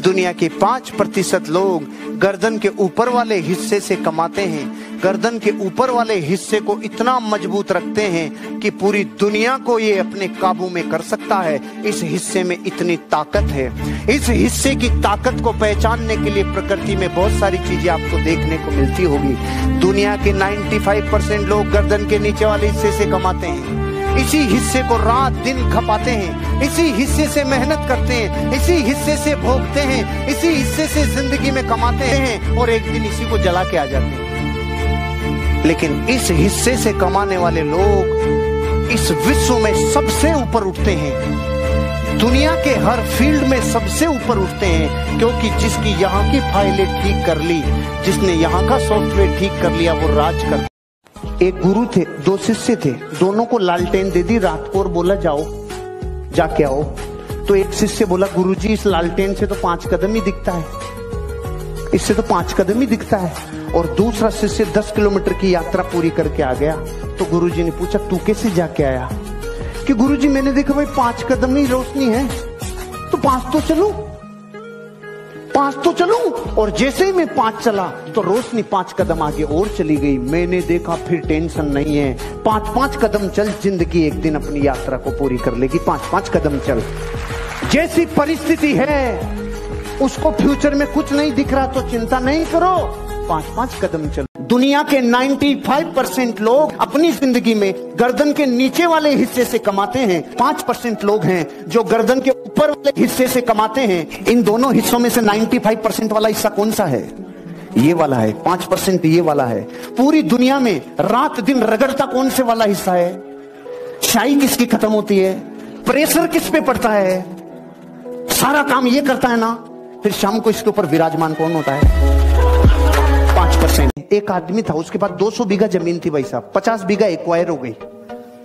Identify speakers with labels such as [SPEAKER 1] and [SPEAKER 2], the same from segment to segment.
[SPEAKER 1] दुनिया के 5% लोग गर्दन के ऊपर वाले हिस्से से कमाते हैं। गर्दन के ऊपर वाले हिस्से को इतना मजबूत रखते हैं कि पूरी दुनिया को ये अपने काबू में कर सकता है। इस हिस्से में इतनी ताकत है। इस हिस्से की ताकत को पहचानने के लिए प्रकृति में बहुत सारी चीजें आपको देखने को मिलती होगी। दुनिया के 95% लोग गर्दन के नीचे वाले हिस्से से कमाते हैं। इसी हिस्से को रात दिन खपाते हैं, इसी हिस्से से मेहनत करते हैं, इसी हिस्से से भोगते हैं, इसी हिस्से से जिंदगी में कमाते हैं और एक दिन इसी को जला के आ जाते हैं। लेकिन इस हिस्से से कमाने वाले लोग इस विश्व में सबसे ऊपर उठते हैं। दुनिया के हर फील्ड में सबसे ऊपर उठते हैं, क्योंकि जिसकी यहाँ की फाइलें ठीक कर ली, जिसने यहाँ का सॉफ्टवेयर ठीक कर लिया, वो राज कर। एक गुरु थे, 2 शिष्य थे, दोनों को लालटेन दे दी रात को और बोला जाओ जाके आओ। तो एक शिष्य बोला, गुरुजी इस लालटेन से तो 5 कदम ही दिखता है, इससे तो 5 कदम ही दिखता है। और दूसरा शिष्य 10 किलोमीटर की यात्रा पूरी करके आ गया। तो गुरुजी ने पूछा, तू कैसे जाके आया? कि गुरुजी मैंने देखा भाई 5 कदम ही रोशनी है, तो 5 तो चलूं, 5 तो चलूं। और जैसे ही मैं 5 चला तो रोशनी 5 कदम आगे और चली गई। मैंने देखा फिर टेंशन नहीं है, 5-5 कदम चल, जिंदगी एक दिन अपनी यात्रा को पूरी कर लेगी। 5-5 कदम चल। जैसी परिस्थिति है उसको फ्यूचर में कुछ नहीं दिख रहा तो चिंता नहीं करो, 5-5 कदम चल। दुनिया के 95% लोग अपनी जिंदगी में गर्दन के नीचे वाले हिस्से से कमाते हैं। 5% लोग हैं जो गर्दन के ऊपर वाले हिस्से से कमाते हैं। इन दोनों हिस्सों में से 95% वाला हिस्सा कौन सा है? ये वाला है। 5% ये वाला है। पूरी दुनिया में रात दिन रगड़ता कौन से वाला हिस्सा है? शाई किसकी खत्म होती है? प्रेशर किस पे पड़ता है? सारा काम ये करता है ना, फिर शाम को इसके ऊपर विराजमान कौन होता है? 5%। एक आदमी था, उसके पास 200 बीघा जमीन थी भाई साहब। 50 बीघा एक्वायर हो गई,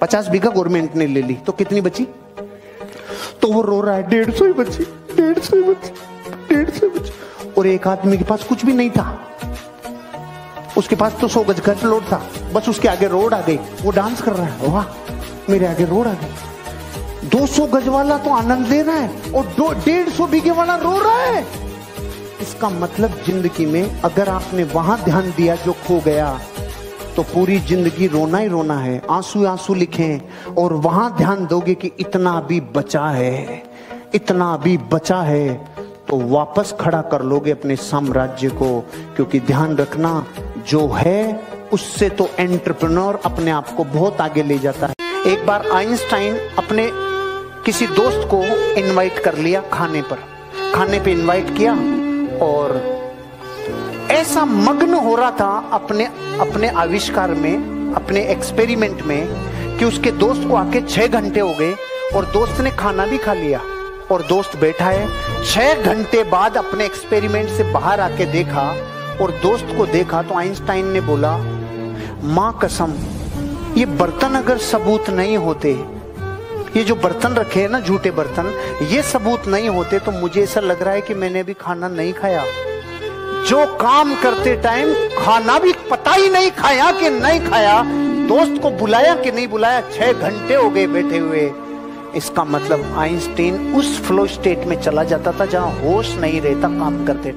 [SPEAKER 1] 50 बीघा गवर्नमेंट ने ले ली, तो कितनी बची? तो वो रो रहा है, 150 ही बची, 150 ही बची, 150 बची। और एक आदमी के पास कुछ भी नहीं था, उसके पास तो 100 गज का प्लॉट था, बस उसके आगे रोड आ गई, वो डांस कर रहा है, वाह मेरे आगे रोड आ गई। 200 गज वाला तो आनंद ले रहा है और 150 बीघे वाला रो रहा है। इसका मतलब जिंदगी में अगर आपने वहां ध्यान दिया जो खो गया, तो पूरी जिंदगी रोना ही रोना है, आंसू आंसू लिखें। और वहां ध्यान दोगे कि इतना अभी बचा है, इतना अभी बचा है, तो वापस खड़ा कर लोगे अपने साम्राज्य को। क्योंकि ध्यान रखना, जो है उससे तो एंटरप्रेन्योर अपने आप को बहुत आगे ले जाता है। एक बार आइंस्टाइन अपने किसी दोस्त को इनवाइट कर लिया खाने पर, खाने पे इनवाइट किया और ऐसा मग्न हो रहा था अपने आविष्कार में, अपने एक्सपेरिमेंट में, कि उसके दोस्त को आके 6 घंटे हो गए और दोस्त ने खाना भी खा लिया और दोस्त बैठा है। 6 घंटे बाद अपने एक्सपेरिमेंट से बाहर आके देखा और दोस्त को देखा तो आइंस्टाइन ने बोला, मां कसम, ये बर्तन अगर सबूत नहीं होते, ये जो बर्तन रखे हैं ना, झूठे बर्तन, ये सबूत नहीं होते, तो मुझे ऐसा लग रहा है कि मैंने अभी खाना नहीं खाया। जो काम करते टाइम खाना भी पता ही नहीं खाया कि नहीं खाया, दोस्त को बुलाया कि नहीं बुलाया, 6 घंटे हो गए बैठे हुए। इसका मतलब आइंस्टीन उस फ्लो स्टेट में चला जाता था जहां होश नहीं रहता काम करते।